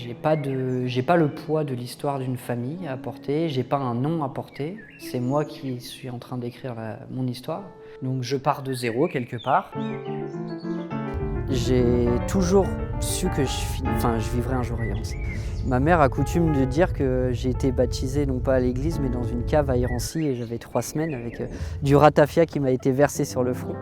j'ai pas le poids de l'histoire d'une famille à porter, j'ai pas un nom à porter. C'est moi qui suis en train d'écrire mon histoire. Donc je pars de zéro quelque part. J'ai toujours su que je vivrais un jour à Irancy. Ma mère a coutume de dire que j'ai été baptisé non pas à l'église mais dans une cave à Irancy et j'avais 3 semaines avec du ratafia qui m'a été versé sur le front.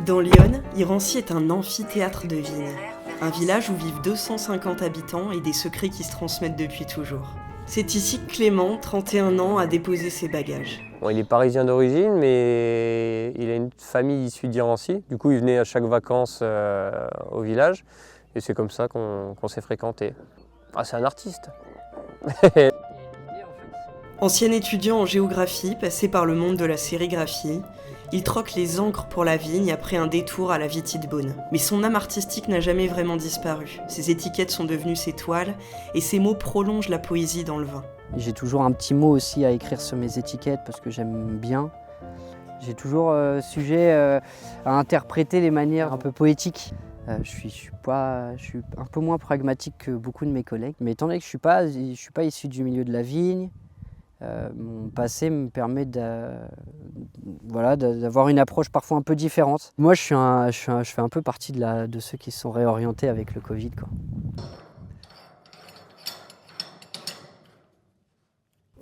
Dans l'Yonne, Irancy est un amphithéâtre de vignes. Un village où vivent 250 habitants et des secrets qui se transmettent depuis toujours. C'est ici que Clément, 31 ans, a déposé ses bagages. Bon, il est parisien d'origine, mais il a une famille issue d'Irancy. Du coup, il venait à chaque vacances au village. Et c'est comme ça qu'on s'est fréquentés. Ah, c'est un artiste. Ancien étudiant en géographie, passé par le monde de la sérigraphie, il troque les encres pour la vigne après un détour à la Vitie-de-Beaune. Mais son âme artistique n'a jamais vraiment disparu. Ses étiquettes sont devenues ses toiles et ses mots prolongent la poésie dans le vin. J'ai toujours un petit mot aussi à écrire sur mes étiquettes parce que j'aime bien. J'ai toujours sujet à interpréter les manières un peu poétiques. Je suis un peu moins pragmatique que beaucoup de mes collègues. Mais étant donné que je ne suis pas issu du milieu de la vigne, mon passé me permet d'avoir une approche parfois un peu différente. Moi, je fais un peu partie de ceux qui se sont réorientés avec le Covid, quoi.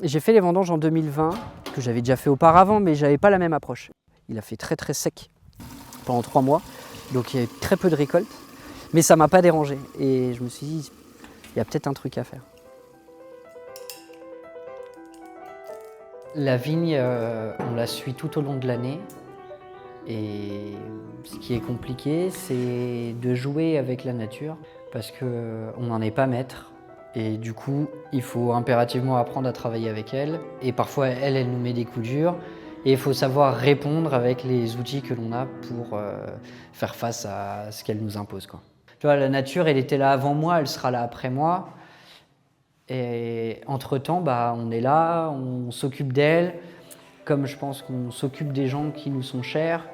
J'ai fait les vendanges en 2020, que j'avais déjà fait auparavant, mais j'avais pas la même approche. Il a fait très très sec pendant 3 mois, donc il y a eu très peu de récolte, mais ça m'a pas dérangé. Et je me suis dit, il y a peut-être un truc à faire. La vigne, on la suit tout au long de l'année. Et ce qui est compliqué, c'est de jouer avec la nature, parce qu'on n'en est pas maître. Et du coup, il faut impérativement apprendre à travailler avec elle. Et parfois, elle nous met des coups durs. Et il faut savoir répondre avec les outils que l'on a pour faire face à ce qu'elle nous impose, quoi. Tu vois, la nature, elle était là avant moi, elle sera là après moi. Et entre-temps, on est là, on s'occupe d'elle, comme je pense qu'on s'occupe des gens qui nous sont chers.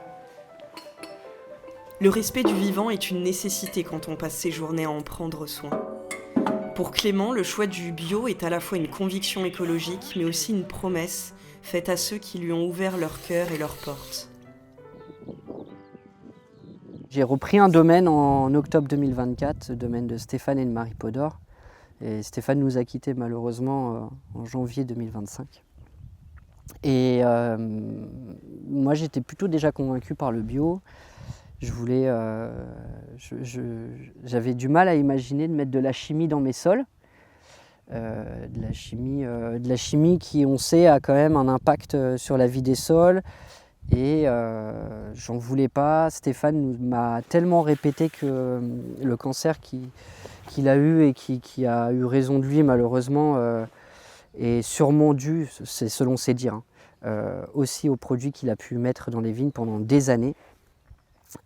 Le respect du vivant est une nécessité quand on passe ses journées à en prendre soin. Pour Clément, le choix du bio est à la fois une conviction écologique, mais aussi une promesse faite à ceux qui lui ont ouvert leur cœur et leurs portes. J'ai repris un domaine en octobre 2024, le domaine de Stéphane et de Marie Podor. Et Stéphane nous a quittés malheureusement en janvier 2025. Et moi j'étais plutôt déjà convaincu par le bio. J'avais du mal à imaginer de mettre de la chimie dans mes sols. De la chimie qui, on sait, a quand même un impact sur la vie des sols. Et j'en voulais pas. Stéphane m'a tellement répété que le cancer qu'il a eu et qui a eu raison de lui malheureusement est sûrement dû, c'est selon ses dires, aussi aux produits qu'il a pu mettre dans les vignes pendant des années.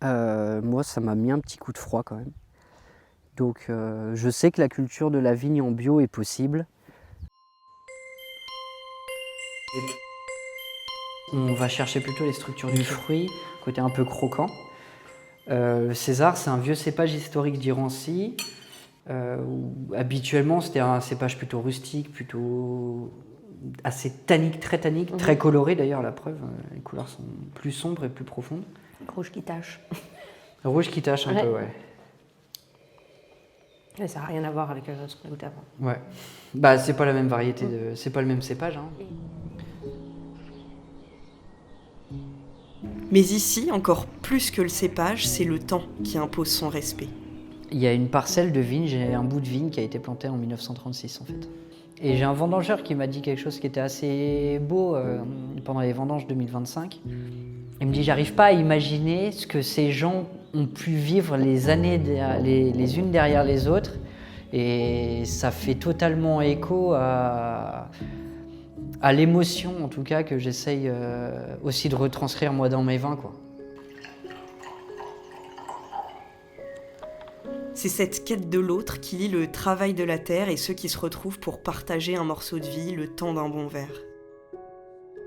Moi, ça m'a mis un petit coup de froid quand même. Donc je sais que la culture de la vigne en bio est possible. On va chercher plutôt les structures du fruit, côté un peu croquant. Le César, c'est un vieux cépage historique d'Irancy. Où habituellement, c'était un cépage plutôt rustique, plutôt assez tannique, très coloré d'ailleurs, la preuve. Les couleurs sont plus sombres et plus profondes. Rouge qui tache. Rouge qui tache un peu, ouais. Mais ça n'a rien à voir avec ce qu'on a goûté avant. Ouais. C'est pas la même variété, c'est pas le même cépage, hein. Mais ici, encore plus que le cépage, c'est le temps qui impose son respect. Il y a une parcelle de vigne, j'ai un bout de vigne qui a été planté en 1936 en fait. Et j'ai un vendangeur qui m'a dit quelque chose qui était assez beau pendant les vendanges 2025. Il me dit, j'arrive pas à imaginer ce que ces gens ont pu vivre les années les unes derrière les autres. Et ça fait totalement écho à l'émotion en tout cas que j'essaye aussi de retranscrire moi dans mes vins, quoi. C'est cette quête de l'autre qui lie le travail de la terre et ceux qui se retrouvent pour partager un morceau de vie, le temps d'un bon verre.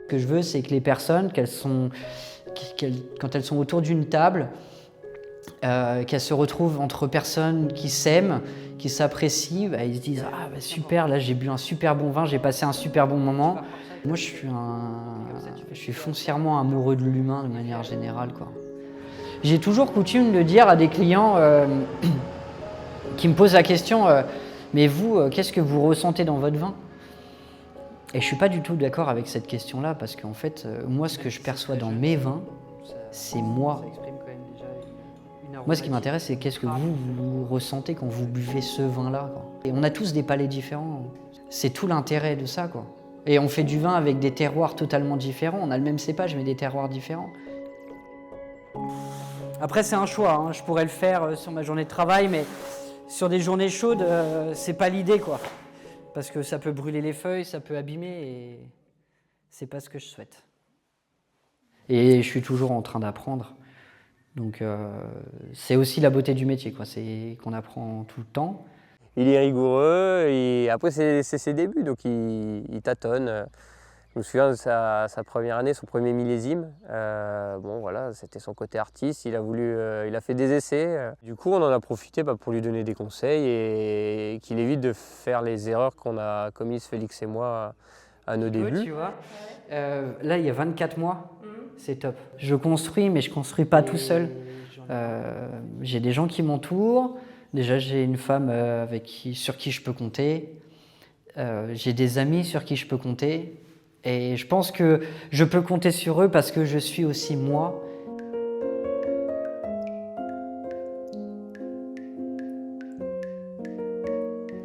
Ce que je veux, c'est que les personnes, quand elles sont autour d'une table, qu'elles se retrouvent entre personnes qui s'aiment, qui s'apprécient, ils se disent « Ah super, là j'ai bu un super bon vin, j'ai passé un super bon moment ». Moi je suis foncièrement amoureux de l'humain de manière générale, quoi. J'ai toujours coutume de dire à des clients qui me posent la question « Mais vous, qu'est-ce que vous ressentez dans votre vin ?» Et je ne suis pas du tout d'accord avec cette question-là, parce qu'en fait, moi, ce que je perçois dans mes vins, c'est moi. Moi, ce qui m'intéresse, c'est qu'est-ce que vous ressentez quand vous buvez ce vin-là, quoi. Et on a tous des palais différents. C'est tout l'intérêt de ça, quoi. Et on fait du vin avec des terroirs totalement différents. On a le même cépage, mais des terroirs différents. Après, c'est un choix, hein. Je pourrais le faire sur ma journée de travail, mais sur des journées chaudes, c'est pas l'idée, quoi. Parce que ça peut brûler les feuilles, ça peut abîmer, et c'est pas ce que je souhaite. Et je suis toujours en train d'apprendre. Donc c'est aussi la beauté du métier, quoi. C'est qu'on apprend tout le temps. Il est rigoureux, et après c'est ses débuts, donc il tâtonne. Je me souviens de sa première année, son premier millésime. Bon voilà, c'était son côté artiste, il a fait des essais. Du coup on en a profité pour lui donner des conseils et qu'il évite de faire les erreurs qu'on a commises Félix et moi à nos débuts. Tu vois, là il y a 24 mois, c'est top. Je construis, mais je construis pas tout seul. J'ai des gens qui m'entourent. Déjà j'ai une femme sur qui je peux compter. J'ai des amis sur qui je peux compter. Et je pense que je peux compter sur eux parce que je suis aussi moi.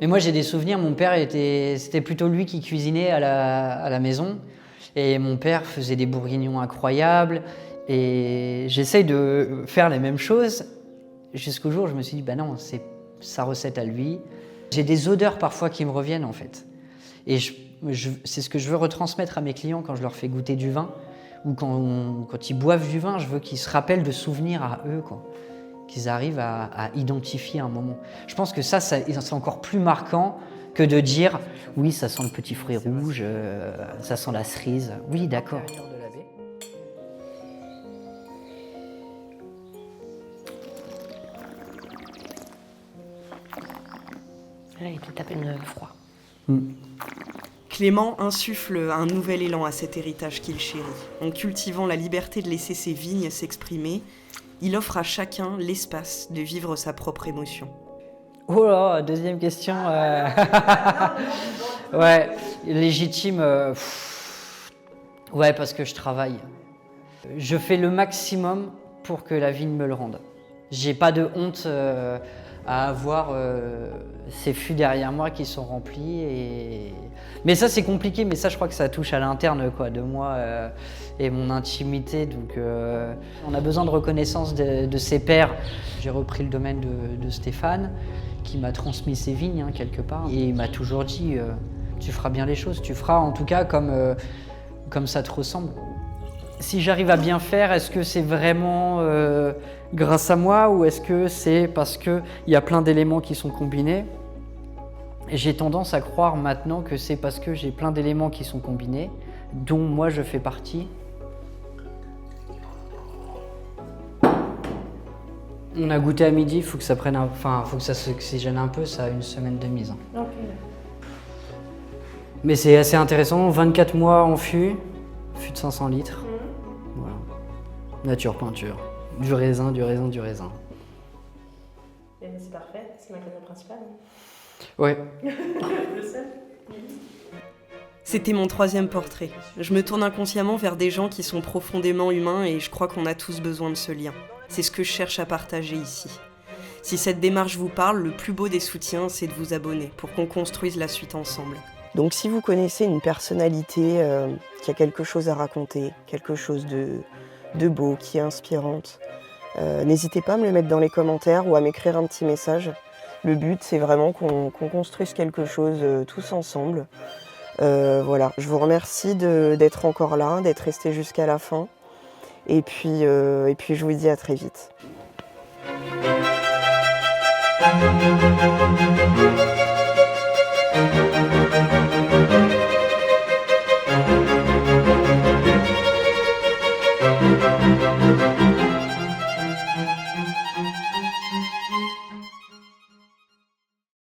Mais moi j'ai des souvenirs, mon père c'était plutôt lui qui cuisinait à la maison. Et mon père faisait des bourguignons incroyables. Et j'essaye de faire les mêmes choses jusqu'au jour où je me suis dit, bah non, c'est sa recette à lui. J'ai des odeurs parfois qui me reviennent en fait. Et c'est ce que je veux retransmettre à mes clients quand je leur fais goûter du vin, ou quand ils boivent du vin, je veux qu'ils se rappellent de souvenirs à eux, quoi. Qu'ils arrivent à identifier un moment. Je pense que ça c'est encore plus marquant que de dire « oui, ça sent le petit fruit rouge, ça sent la cerise ». Oui, d'accord. Là, il est tout à peine froid. Clément insuffle un nouvel élan à cet héritage qu'il chérit. En cultivant la liberté de laisser ses vignes s'exprimer, il offre à chacun l'espace de vivre sa propre émotion. Oh là, deuxième question. Ouais, légitime. Ouais, parce que je travaille. Je fais le maximum pour que la vigne me le rende. J'ai pas de honte à avoir ces fûts derrière moi qui sont remplis. Mais ça, c'est compliqué, mais ça, je crois que ça touche à l'interne, quoi, de moi et mon intimité. Donc, on a besoin de reconnaissance de ses pairs. J'ai repris le domaine de Stéphane, qui m'a transmis ses vignes, hein, quelque part. Et il m'a toujours dit, tu feras bien les choses, tu feras en tout cas comme ça te ressemble. Si j'arrive à bien faire, est-ce que c'est vraiment grâce à moi ou est-ce que c'est parce qu'il y a plein d'éléments qui sont combinés? Et j'ai tendance à croire maintenant que c'est parce que j'ai plein d'éléments qui sont combinés, dont moi je fais partie. On a goûté à midi, il faut que ça faut que ça s'oxygène un peu, ça a une semaine de mise. Ok. Mais c'est assez intéressant, 24 mois en fût de 500 litres. Voilà. Nature peinture. Du raisin, du raisin, du raisin. Et c'est parfait, c'est l'ingrédient principal. Ouais. Le seul. C'était mon troisième portrait. Je me tourne inconsciemment vers des gens qui sont profondément humains et je crois qu'on a tous besoin de ce lien. C'est ce que je cherche à partager ici. Si cette démarche vous parle, le plus beau des soutiens, c'est de vous abonner pour qu'on construise la suite ensemble. Donc si vous connaissez une personnalité qui a quelque chose à raconter, quelque chose de beau, qui est inspirante, n'hésitez pas à me le mettre dans les commentaires ou à m'écrire un petit message. Le but, c'est vraiment qu'on construise quelque chose tous ensemble. Voilà, je vous remercie d'être encore là, d'être resté jusqu'à la fin. Et puis je vous dis à très vite.